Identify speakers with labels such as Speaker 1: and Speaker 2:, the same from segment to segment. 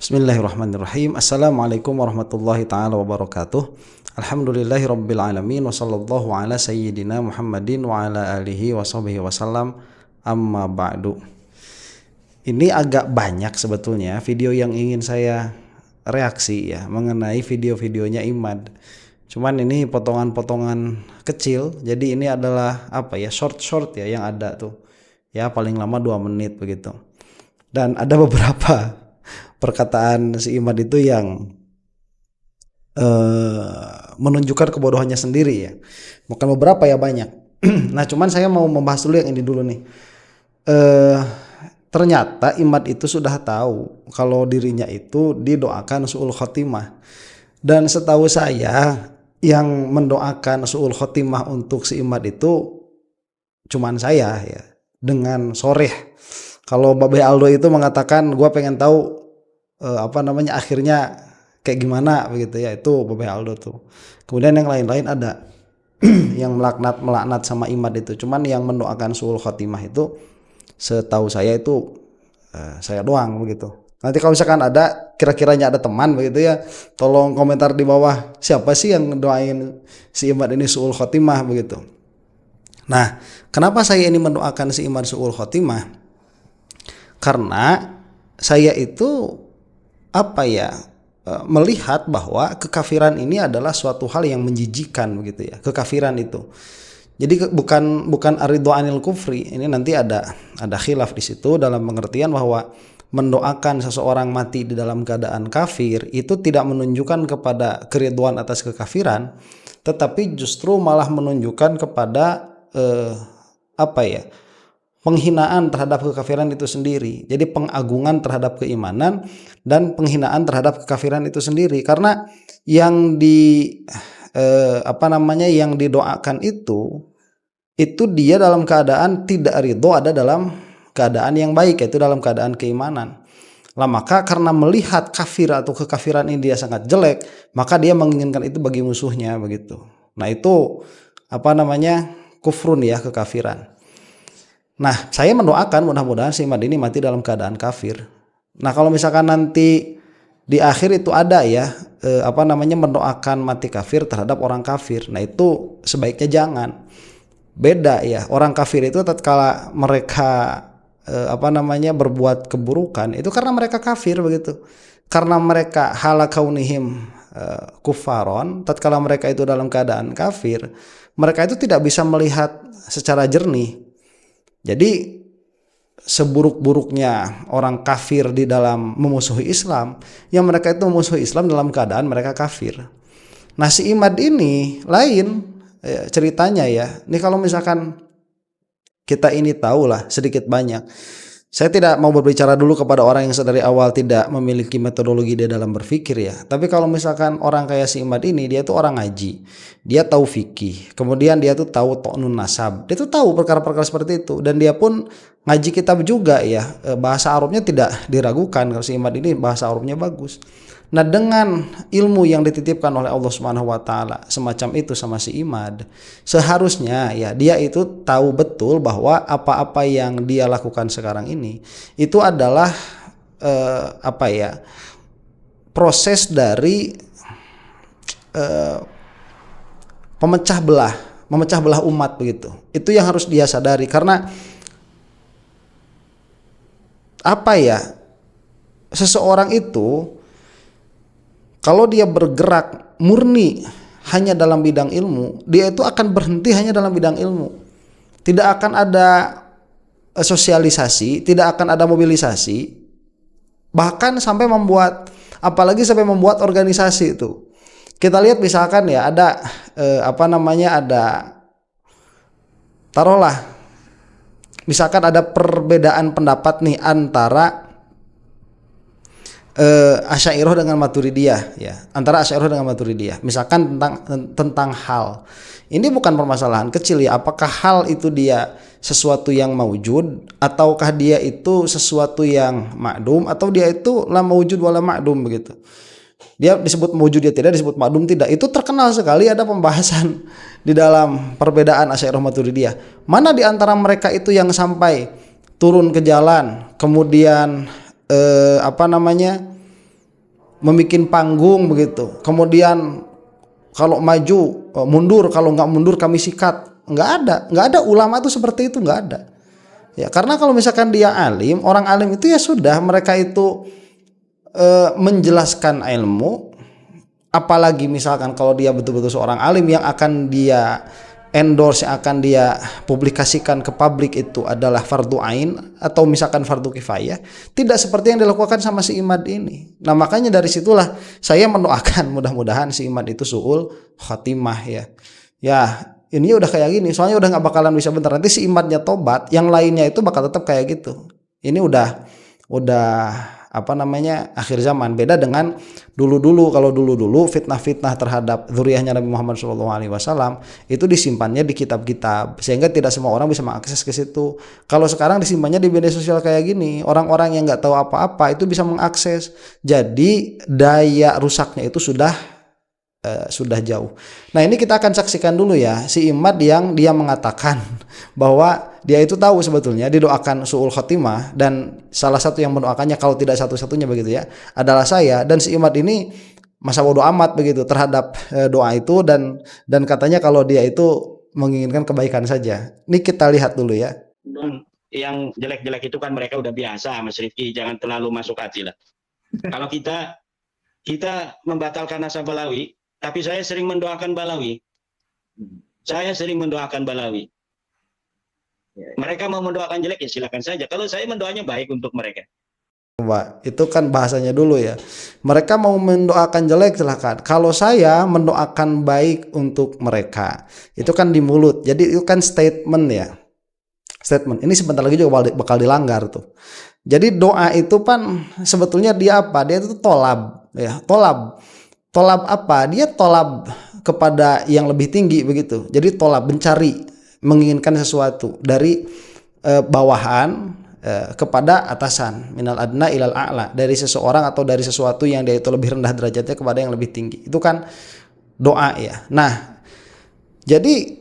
Speaker 1: Bismillahirrahmanirrahim. Assalamualaikum warahmatullahi ta'ala wabarakatuh. Alhamdulillahi rabbil alamin. Wa sallallahu ala sayyidina Muhammadin wa ala alihi wa sahbihi wasallam. Amma ba'du. Ini agak banyak sebetulnya video yang ingin saya reaksi ya mengenai video-videonya Imad. Cuman ini potongan-potongan kecil. Jadi ini adalah short ya yang ada tuh. Ya paling lama 2 menit begitu. Dan ada beberapa perkataan si Imad itu yang menunjukkan kebodohannya sendiri ya. Bukan beberapa ya, banyak. Nah cuman saya mau membahas dulu yang ini dulu nih. Ternyata Imad itu sudah tahu kalau dirinya itu didoakan su'ul khotimah. Dan setahu saya yang mendoakan su'ul khotimah untuk si Imad itu cuman saya ya, dengan soreh. Kalau Babe Aldo itu mengatakan gue pengen tahu akhirnya kayak gimana begitu ya, itu Babe Aldo tuh. Kemudian yang lain-lain ada yang melaknat sama Imad itu. Cuman yang mendoakan su'ul khotimah itu setahu saya itu saya doang begitu. Nanti kalau misalkan ada kira-kiranya ada teman begitu ya, tolong komentar di bawah siapa sih yang doain si Imad ini su'ul khotimah begitu. Nah, kenapa saya ini mendoakan si Imad su'ul khotimah? Karena saya itu melihat bahwa kekafiran ini adalah suatu hal yang menjijikan begitu ya, kekafiran itu. Jadi bukan aridho anil kufri. Ini nanti ada khilaf di situ dalam pengertian bahwa mendoakan seseorang mati di dalam keadaan kafir itu tidak menunjukkan kepada keridhaan atas kekafiran, tetapi justru malah menunjukkan kepada penghinaan terhadap kekafiran itu sendiri. Jadi pengagungan terhadap keimanan dan penghinaan terhadap kekafiran itu sendiri. Karena yang yang didoakan itu dia dalam keadaan tidak ridho, ada dalam keadaan yang baik, yaitu dalam keadaan keimanan. Lah maka karena melihat kafir atau kekafiran ini dia sangat jelek, maka dia menginginkan itu bagi musuhnya begitu. Nah itu kufrun ya, kekafiran. Nah, saya mendoakan mudah-mudahan si Imad ini mati dalam keadaan kafir. Nah, kalau misalkan nanti di akhir itu ada ya, mendoakan mati kafir terhadap orang kafir. Nah, itu sebaiknya jangan. Beda ya, orang kafir itu tatkala mereka berbuat keburukan, itu karena mereka kafir begitu. Karena mereka hala kaunihim kufaron, tatkala mereka itu dalam keadaan kafir, mereka itu tidak bisa melihat secara jernih. Jadi seburuk-buruknya orang kafir di dalam memusuhi Islam, yang mereka itu memusuhi Islam dalam keadaan mereka kafir. Nah si Imad ini lain ceritanya ya. Ini kalau misalkan kita ini tahulah sedikit banyak. Saya tidak mau berbicara dulu kepada orang yang dari awal tidak memiliki metodologi dia dalam berpikir ya. Tapi kalau misalkan orang kayak si Imad ini, dia tuh orang ngaji, dia tahu fikih, kemudian dia tuh tahu to'nun nasab, dia tuh tahu perkara-perkara seperti itu, dan dia pun ngaji kitab juga ya. Bahasa Arabnya tidak diragukan, kalau si Imad ini bahasa Arabnya bagus. Nah dengan ilmu yang dititipkan oleh Allah Subhanahu wa Ta'ala semacam itu sama si Imad, seharusnya ya dia itu tahu betul bahwa apa-apa yang dia lakukan sekarang ini itu adalah proses dari memecah belah umat begitu. Itu yang harus dia sadari, karena seseorang itu kalau dia bergerak murni hanya dalam bidang ilmu, dia itu akan berhenti hanya dalam bidang ilmu. Tidak akan ada sosialisasi, tidak akan ada mobilisasi, bahkan sampai membuat organisasi itu. Kita lihat misalkan ya ada taruhlah misalkan ada perbedaan pendapat nih antara Asy'ariyah dengan Maturidiyah ya, antara Asy'ariyah dengan Maturidiyah misalkan tentang hal. Ini bukan permasalahan kecil ya, apakah hal itu dia sesuatu yang maujud ataukah dia itu sesuatu yang ma'dum, atau dia itu la maujud wala ma'dum begitu. Dia disebut maujud dia tidak, disebut ma'dum tidak. Itu terkenal sekali ada pembahasan di dalam perbedaan Asy'ariyah Maturidiyah. Mana di antara mereka itu yang sampai turun ke jalan, kemudian membikin panggung begitu. Kemudian kalau maju mundur, kalau nggak mundur kami sikat. Nggak ada ulama tuh seperti itu, nggak ada. Ya, karena kalau misalkan dia alim, orang alim itu ya sudah, mereka itu menjelaskan ilmu. Apalagi misalkan kalau dia betul-betul seorang alim yang akan dia endorse, yang akan dia publikasikan ke publik itu adalah fardu ain atau misalkan fardu kifayah, tidak seperti yang dilakukan sama si Imad ini. Nah makanya dari situlah saya mendoakan mudah-mudahan si Imad itu su'ul khatimah ya. Ya ini udah kayak gini, soalnya udah nggak bakalan bisa bentar. Nanti si Imadnya tobat, yang lainnya itu bakal tetap kayak gitu. Ini udah apa namanya, akhir zaman. Beda dengan dulu-dulu. Kalau dulu-dulu fitnah-fitnah terhadap dzurriyyahnya Nabi Muhammad SAW itu disimpannya di kitab-kitab sehingga tidak semua orang bisa mengakses ke situ. Kalau sekarang disimpannya di media sosial kayak gini, orang-orang yang nggak tahu apa-apa itu bisa mengakses. Jadi daya rusaknya itu sudah jauh. Nah ini kita akan saksikan dulu ya si Imad yang dia mengatakan bahwa dia itu tahu sebetulnya didoakan su'ul khotimah, dan salah satu yang mendoakannya kalau tidak satu-satunya begitu ya adalah saya. Dan si Imad ini masa bodoh amat begitu terhadap doa itu, dan katanya kalau dia itu menginginkan kebaikan saja. Ini kita lihat dulu ya.
Speaker 2: Dan yang jelek-jelek itu kan mereka udah biasa, Mas Rifki, jangan terlalu masuk hati lah. Kalau kita membatalkan nasab Balawi, tapi saya sering mendoakan Balawi. Saya sering mendoakan Balawi. Mereka mau mendoakan jelek ya silakan saja. Kalau saya mendoanya baik untuk mereka.
Speaker 1: Coba, itu kan bahasanya dulu ya. Mereka mau mendoakan jelek silakan. Kalau saya mendoakan baik untuk mereka, itu kan di mulut. Jadi itu kan statement ya. Statement. Ini sebentar lagi juga bakal dilanggar tuh. Jadi doa itu kan sebetulnya dia apa? Dia itu tolab ya. Tolab apa? Dia tolab kepada yang lebih tinggi begitu. Jadi tolab, mencari, menginginkan sesuatu dari bawahan kepada atasan, minal adna ilal a'la, dari seseorang atau dari sesuatu yang dia itu lebih rendah derajatnya kepada yang lebih tinggi. Itu kan doa ya. Nah, jadi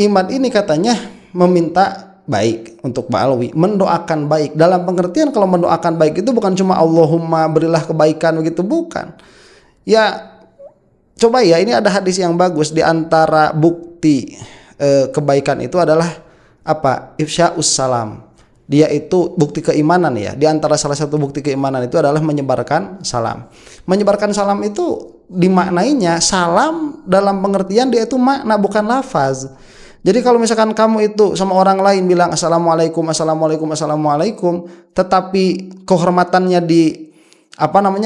Speaker 1: Imad ini katanya meminta baik untuk Ba'alwi, mendoakan baik. Dalam pengertian kalau mendoakan baik itu bukan cuma Allahumma berilah kebaikan begitu, bukan. Ya coba ya, ini ada hadis yang bagus. Di antara bukti kebaikan itu adalah apa? Ifsya'us salam. Dia itu bukti keimanan ya. Di antara salah satu bukti keimanan itu adalah menyebarkan salam. Menyebarkan salam itu dimaknainya salam dalam pengertian dia itu makna, bukan lafaz. Jadi kalau misalkan kamu itu sama orang lain bilang assalamualaikum, assalamualaikum, assalamualaikum, tetapi kehormatannya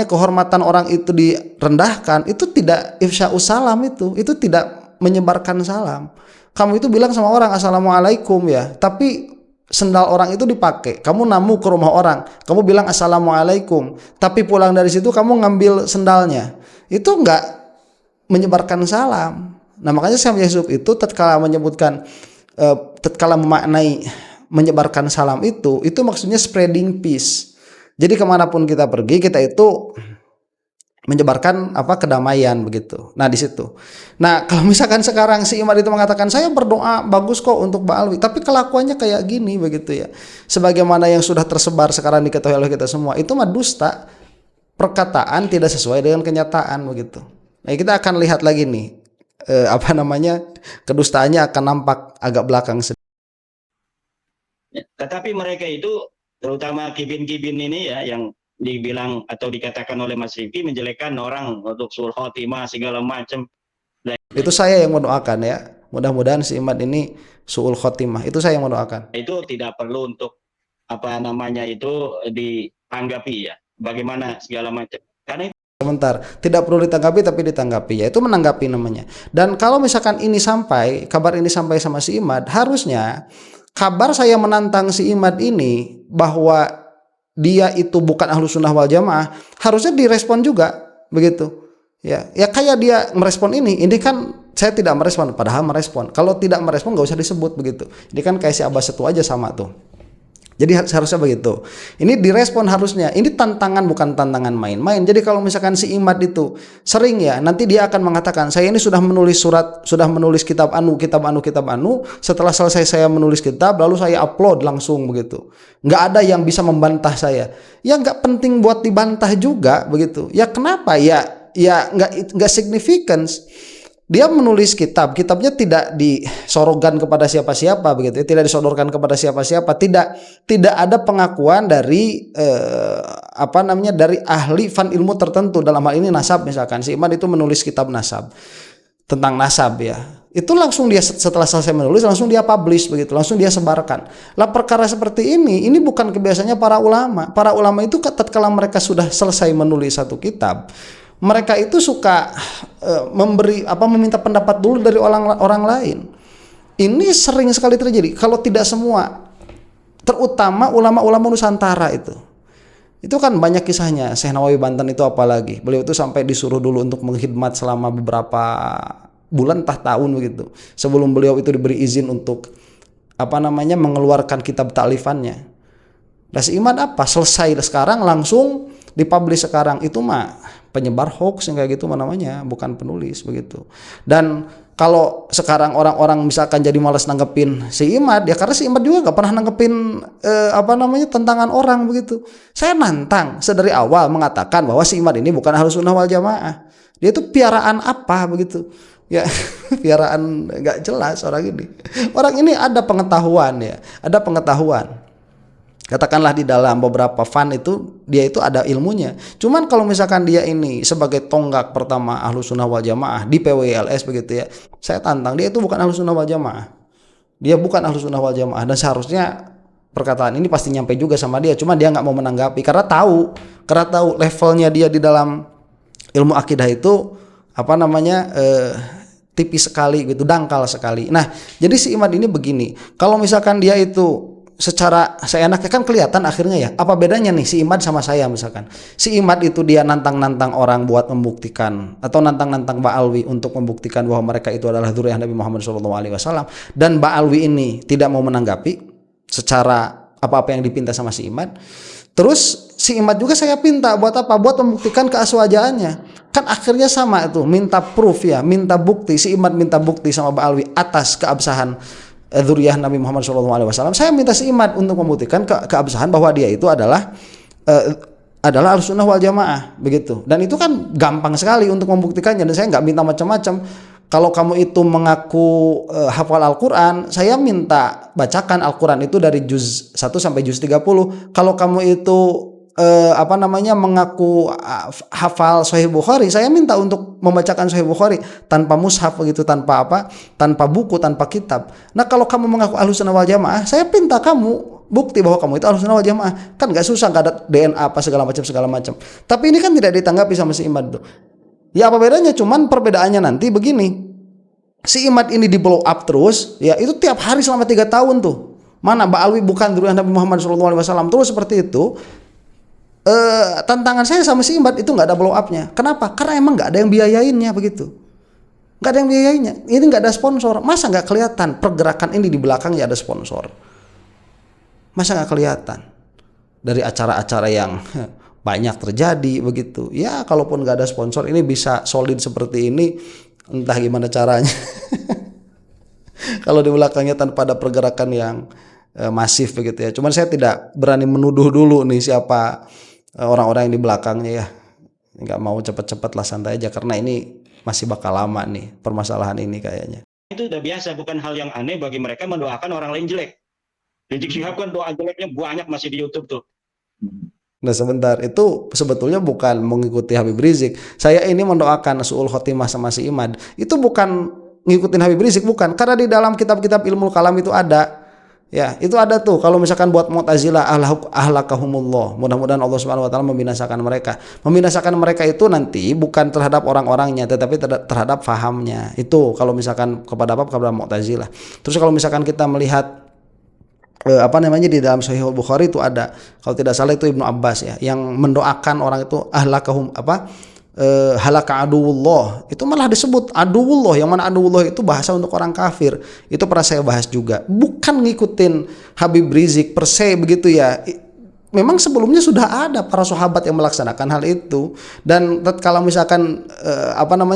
Speaker 1: kehormatan orang itu direndahkan, itu tidak ifsya'us salam, itu tidak menyebarkan salam. Kamu itu bilang sama orang assalamualaikum ya, tapi sendal orang itu dipakai. Kamu namu ke rumah orang, kamu bilang assalamualaikum, tapi pulang dari situ kamu ngambil sendalnya. Itu enggak menyebarkan salam. Nah makanya Syekh Yusuf itu tatkala memaknai menyebarkan salam itu maksudnya spreading peace. Jadi kemanapun kita pergi, kita itu menyebarkan kedamaian begitu. Nah di situ. Nah kalau misalkan sekarang si Imad itu mengatakan saya berdoa bagus kok untuk Ba'alwi, tapi kelakuannya kayak gini begitu ya. Sebagaimana yang sudah tersebar sekarang diketahui oleh kita semua, itu mah dusta. Perkataan tidak sesuai dengan kenyataan begitu. Nah kita akan lihat lagi nih kedustaannya akan nampak agak belakang sedikit.
Speaker 2: Tetapi mereka itu terutama kibin-kibin ini ya yang dibilang atau dikatakan oleh Mas Rifki menjelekkan orang untuk su'ul khotimah segala macam.
Speaker 1: Itu saya yang mendoakan ya. Mudah-mudahan si Imad ini su'ul khotimah. Itu saya yang mendoakan.
Speaker 2: Itu tidak perlu untuk ditanggapi ya. Bagaimana segala macam. Karena
Speaker 1: sebentar, tidak perlu ditanggapi tapi ditanggapi, yaitu menanggapi namanya. Dan kalau misalkan kabar ini sampai sama si Imad, harusnya kabar saya menantang si Imad ini bahwa dia itu bukan ahlu sunnah wal jamaah harusnya direspon juga begitu ya kayak dia merespon ini kan saya tidak merespon, padahal merespon. Kalau tidak merespon nggak usah disebut begitu. Ini kan kayak si Abbas itu aja sama tuh. Jadi seharusnya begitu. Ini direspon harusnya. Ini tantangan bukan tantangan main-main. Jadi kalau misalkan si Imad itu sering ya, nanti dia akan mengatakan, saya ini sudah menulis surat, sudah menulis kitab anu. Setelah selesai saya menulis kitab, lalu saya upload langsung begitu. Nggak ada yang bisa membantah saya. Ya nggak penting buat dibantah juga begitu. Ya kenapa? Ya nggak significance. Dia menulis kitabnya tidak disorogan kepada siapa-siapa begitu ya, tidak disodorkan kepada siapa-siapa, tidak ada pengakuan dari dari ahli fan ilmu tertentu, dalam hal ini nasab misalkan. Si Imad itu menulis kitab nasab, tentang nasab ya. Itu langsung dia setelah selesai menulis langsung dia publish begitu, langsung dia sebarkan. Lah perkara seperti ini bukan kebiasaannya para ulama. Para ulama itu tatkala mereka sudah selesai menulis satu kitab, mereka itu suka meminta pendapat dulu dari orang lain. Ini sering sekali terjadi, kalau tidak semua, terutama ulama-ulama Nusantara itu. Itu kan banyak kisahnya. Syekh Nawawi Banten itu apalagi, beliau itu sampai disuruh dulu untuk mengkhidmat selama beberapa bulan tahun begitu, sebelum beliau itu diberi izin untuk mengeluarkan kitab ta'lifannya. Dan si Imad selesai sekarang langsung dipublish sekarang, itu mah penyebar hoax yang kayak gitu namanya, bukan penulis begitu. Dan kalau sekarang orang-orang misalkan jadi malas nanggepin si Imad ya karena si Imad juga gak pernah nanggepin tentangan orang begitu. Saya nantang sedari awal mengatakan bahwa si Imad ini bukan Ahlus Sunnah wal Jamaah. Dia itu piaraan apa begitu. Ya piaraan gak jelas orang ini. Orang ini ada pengetahuan ya, ada pengetahuan. Katakanlah di dalam beberapa fan itu dia itu ada ilmunya. Cuman kalau misalkan dia ini sebagai tonggak pertama Ahlus Sunnah wal Jamaah di PWLS begitu ya, saya tantang dia itu bukan Ahlus Sunnah wal Jamaah. Dia bukan Ahlus Sunnah wal Jamaah, dan seharusnya perkataan ini pasti nyampe juga sama dia. Cuma dia nggak mau menanggapi karena tahu levelnya dia di dalam ilmu akidah itu tipis sekali gitu, dangkal sekali. Nah, jadi si Imad ini begini, kalau misalkan dia itu secara seenaknya kan kelihatan akhirnya ya, apa bedanya nih si Imad sama saya misalkan. Si Imad itu dia nantang-nantang orang buat membuktikan, atau nantang-nantang Ba'alwi untuk membuktikan bahwa mereka itu adalah dzurriyyah Nabi Muhammad SAW, dan Ba'alwi ini tidak mau menanggapi secara apa-apa yang dipinta sama si Imad. Terus si Imad juga saya pinta buat apa? Buat membuktikan keaswajaannya. Kan akhirnya sama itu, minta proof ya, minta bukti. Si Imad minta bukti sama Ba'alwi atas keabsahan dzurriyyah Nabi Muhammad SAW. Saya minta si Imad untuk membuktikan keabsahan bahwa dia itu adalah Ahlus Sunnah wal Jamaah begitu. Dan itu kan gampang sekali untuk membuktikannya, dan saya nggak minta macam-macam. Kalau kamu itu mengaku hafal Al-Quran, saya minta bacakan Al-Quran itu dari juz 1 sampai juz 30. Kalau kamu itu mengaku hafal Sahih Bukhari, saya minta untuk membacakan Sahih Bukhari tanpa mushaf begitu, tanpa buku, tanpa kitab. Nah, kalau kamu mengaku Ahlus Sunnah wal Jamaah, saya pinta kamu bukti bahwa kamu itu Ahlus Sunnah wal Jamaah. Kan nggak susah, nggak ada DNA apa segala macam. Tapi ini kan tidak ditanggapi sama si Imad tuh. Ya apa bedanya? Cuman perbedaannya nanti begini. Si Imad ini di blow up terus, ya itu tiap hari selama 3 tahun tuh. Mana Ba'alwi bukan dzurriyyah Nabi Muhammad SAW, terus seperti itu. Tantangan saya sama si Imad itu nggak ada blow upnya. Kenapa? Karena emang nggak ada yang biayainnya begitu. Nggak ada yang biayainnya. Ini nggak ada sponsor. Masa nggak kelihatan pergerakan ini di belakangnya ada sponsor? Masa nggak kelihatan dari acara-acara yang banyak terjadi begitu? Ya kalaupun nggak ada sponsor ini bisa solid seperti ini, entah gimana caranya. Kalau di belakangnya tanpa ada pergerakan yang masif begitu ya. Cuman saya tidak berani menuduh dulu nih siapa orang-orang yang di belakangnya ya. Nggak mau cepet-cepet lah, santai aja, karena ini masih bakal lama nih permasalahan ini kayaknya.
Speaker 2: Itu udah biasa, bukan hal yang aneh bagi mereka mendoakan orang lain jelek. Rizik Syihab kan doa jeleknya banyak masih di YouTube tuh.
Speaker 1: Nah sebentar, itu sebetulnya bukan mengikuti Habib Rizik. Saya ini mendoakan su'ul khotimah sama si Imad. Itu bukan ngikutin Habib Rizik, bukan. Karena di dalam kitab-kitab ilmu kalam itu ada. Ya, itu ada tuh. Kalau misalkan buat Mu'tazilah, ahlakahumullah, mudah-mudahan Allah Subhanahu wa taala membinasakan mereka. Membinasakan mereka itu nanti bukan terhadap orang-orangnya, tetapi terhadap fahamnya. Itu kalau misalkan kepada Mu'tazilah. Terus kalau misalkan kita melihat di dalam Sahih Bukhari itu ada, kalau tidak salah itu Ibnu Abbas ya, yang mendoakan orang itu halaka aduwullah, itu malah disebut aduwullah, yang mana aduwullah itu bahasa untuk orang kafir. Itu pernah saya bahas juga, bukan ngikutin Habib Rizik per se begitu ya. Memang sebelumnya sudah ada para sahabat yang melaksanakan hal itu, dan kalau misalkan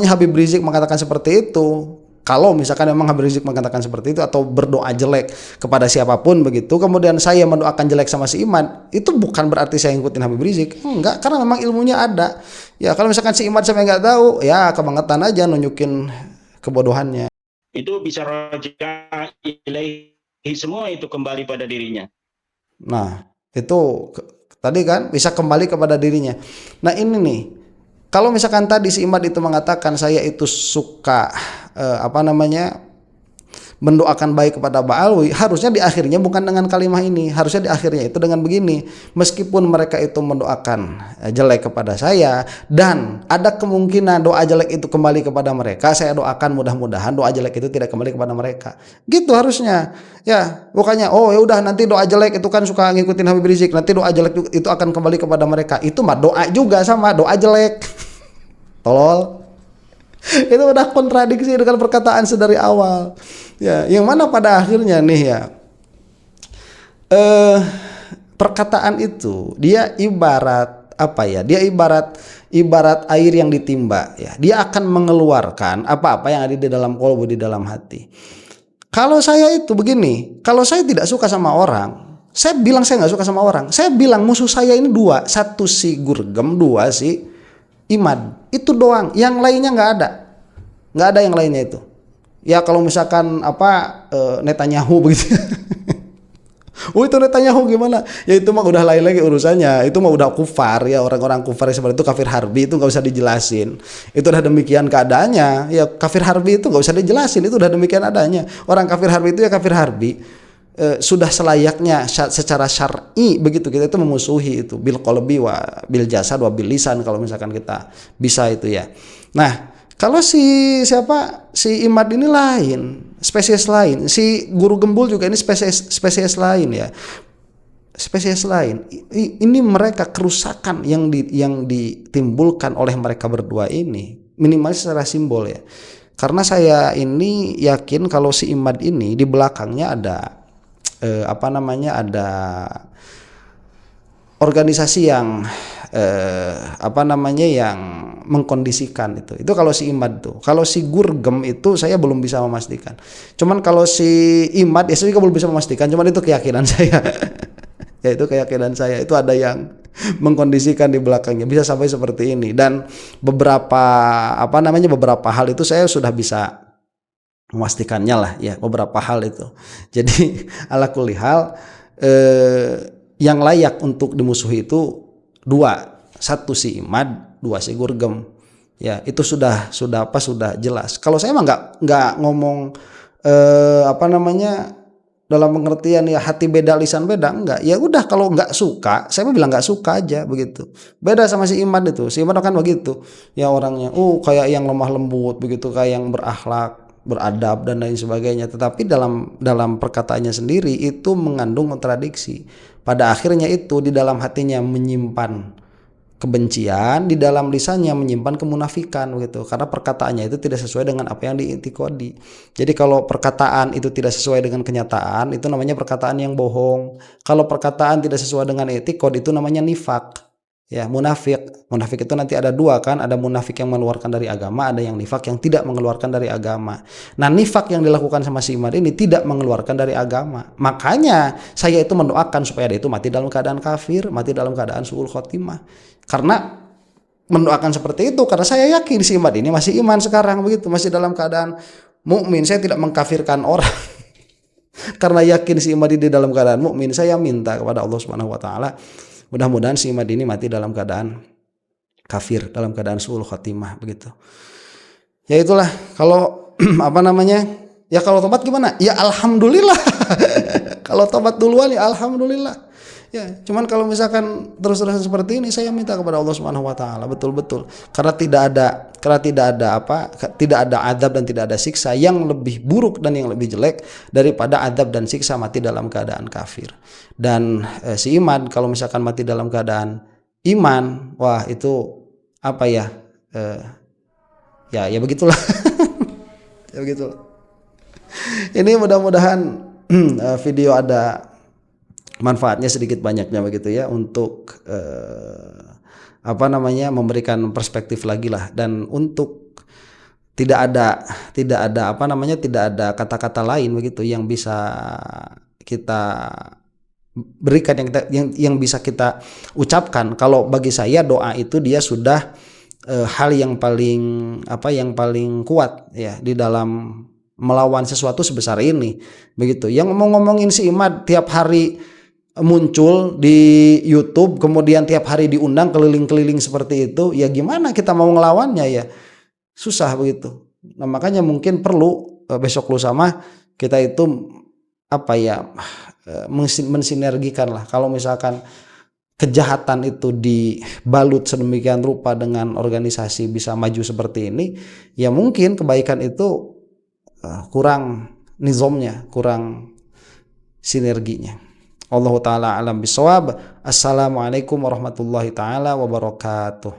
Speaker 1: Habib Rizik mengatakan seperti itu, kalau misalkan memang Habib Rizik mengatakan seperti itu atau berdoa jelek kepada siapapun begitu, kemudian saya mendoakan jelek sama si Imad, itu bukan berarti saya ngikutin Habib Rizik. Enggak, karena memang ilmunya ada. Ya kalau misalkan si Imad sampai nggak tahu, ya kebangetan aja nunjukin kebodohannya.
Speaker 2: Itu bisa raja ilahi, semua itu kembali pada dirinya.
Speaker 1: Nah, itu tadi kan bisa kembali kepada dirinya. Nah, ini nih. Kalau misalkan tadi si Imad itu mengatakan saya itu suka mendoakan baik kepada Ba'alwi, harusnya di akhirnya bukan dengan kalimat ini, harusnya di akhirnya itu dengan begini, meskipun mereka itu mendoakan jelek kepada saya dan ada kemungkinan doa jelek itu kembali kepada mereka, saya doakan mudah-mudahan doa jelek itu tidak kembali kepada mereka. Gitu harusnya. Ya, bukannya oh ya udah nanti doa jelek itu kan suka ngikutin Habib Rizik, nanti doa jelek itu akan kembali kepada mereka. Itu mah doa juga sama doa jelek. Tolol. Itu udah kontradiksi dengan perkataan sedari awal. Ya, yang mana pada akhirnya nih ya, perkataan itu dia ibarat apa ya? Dia ibarat air yang ditimba ya. Dia akan mengeluarkan apa-apa yang ada di dalam kolbu, di dalam hati. Kalau saya itu begini, kalau saya tidak suka sama orang, saya bilang saya nggak suka sama orang. Saya bilang musuh saya ini dua, satu si Gurgem, dua si Imad, itu doang, yang lainnya nggak ada yang lainnya itu. Ya kalau misalkan Netanyahu begitu, oh itu Netanyahu gimana? Ya itu mah udah lain lagi urusannya, itu mah udah kufar ya, orang-orang kufar seperti itu kafir harbi, itu nggak usah dijelasin. Itu udah demikian keadaannya, ya kafir harbi itu nggak usah dijelasin, itu udah demikian adanya. Orang kafir harbi itu ya kafir harbi. Sudah selayaknya secara syar'i begitu kita itu memusuhi itu bil qalbi wa bil jasad wa bil lisan, kalau misalkan kita bisa itu ya. Nah, kalau si Imad ini lain, spesies lain, si Guru Gembul juga ini spesies lain ya. Spesies lain. Ini mereka kerusakan yang ditimbulkan oleh mereka berdua ini minimal secara simbol ya. Karena saya ini yakin kalau si Imad ini di belakangnya ada ada organisasi yang yang mengkondisikan itu kalau si Imad tuh. Kalau si Gurgem itu saya belum bisa memastikan, cuman kalau si Imad ya saya juga belum bisa memastikan, cuman itu keyakinan saya. Ya itu keyakinan saya, itu ada yang mengkondisikan di belakangnya bisa sampai seperti ini. Dan beberapa hal itu saya sudah bisa memastikannya lah ya, beberapa hal itu. Jadi ala kulli hal yang layak untuk dimusuhi itu dua, satu si Imad, dua si Gurgem. Ya itu sudah jelas. Kalau saya mah nggak ngomong dalam pengertian ya hati beda lisan beda, enggak. Ya udah kalau nggak suka, saya bilang nggak suka aja begitu. Beda sama si Imad itu. Si Imad kan begitu. Ya orangnya kayak yang lemah lembut begitu, kayak yang berakhlak, beradab dan lain sebagainya, tetapi dalam perkataannya sendiri itu mengandung kontradiksi. Pada akhirnya itu di dalam hatinya menyimpan kebencian, di dalam lisannya menyimpan kemunafikan begitu, karena perkataannya itu tidak sesuai dengan apa yang diiktikadi. Jadi kalau perkataan itu tidak sesuai dengan kenyataan, itu namanya perkataan yang bohong. Kalau perkataan tidak sesuai dengan iktikad, itu namanya nifak. Ya, munafik itu nanti ada dua kan, ada munafik yang mengeluarkan dari agama, ada yang nifak yang tidak mengeluarkan dari agama. Nah, nifak yang dilakukan sama si Imad ini tidak mengeluarkan dari agama. Makanya saya itu mendoakan supaya dia itu mati dalam keadaan kafir, mati dalam keadaan su'ul khotimah. Karena mendoakan seperti itu karena saya yakin si Imad ini masih iman sekarang begitu, masih dalam keadaan mukmin. Saya tidak mengkafirkan orang. Karena yakin si Imad ini dalam keadaan mukmin, saya minta kepada Allah Subhanahu wa taala mudah-mudahan si Imad ini mati dalam keadaan kafir, dalam keadaan su'ul khotimah begitu. Ya itulah kalau ya kalau tobat gimana? Ya alhamdulillah. Kalau tobat duluan ya alhamdulillah. Ya, cuman kalau misalkan terus-terusan seperti ini, saya minta kepada Allah Subhanahu wa taala betul-betul karena tidak ada azab dan tidak ada siksa yang lebih buruk dan yang lebih jelek daripada azab dan siksa mati dalam keadaan kafir. Dan si Imad kalau misalkan mati dalam keadaan iman, wah itu Ya begitulah. Ya begitulah. Ini mudah-mudahan video ada manfaatnya sedikit banyaknya begitu ya, untuk memberikan perspektif lagi lah, dan untuk tidak ada kata-kata lain begitu yang bisa kita berikan, yang bisa kita ucapkan. Kalau bagi saya doa itu dia sudah hal yang paling kuat ya di dalam melawan sesuatu sebesar ini begitu. Yang ngomongin si Imad tiap hari muncul di YouTube, kemudian tiap hari diundang keliling-keliling seperti itu, ya gimana kita mau ngelawannya ya, susah begitu. Nah makanya mungkin perlu besok lusa mah kita itu mensinergikan lah. Kalau misalkan kejahatan itu dibalut sedemikian rupa dengan organisasi bisa maju seperti ini, ya mungkin kebaikan itu kurang nizamnya, kurang sinerginya. Allahu taala alam bisawab. Assalamualaikum warahmatullahi taala wabarakatuh.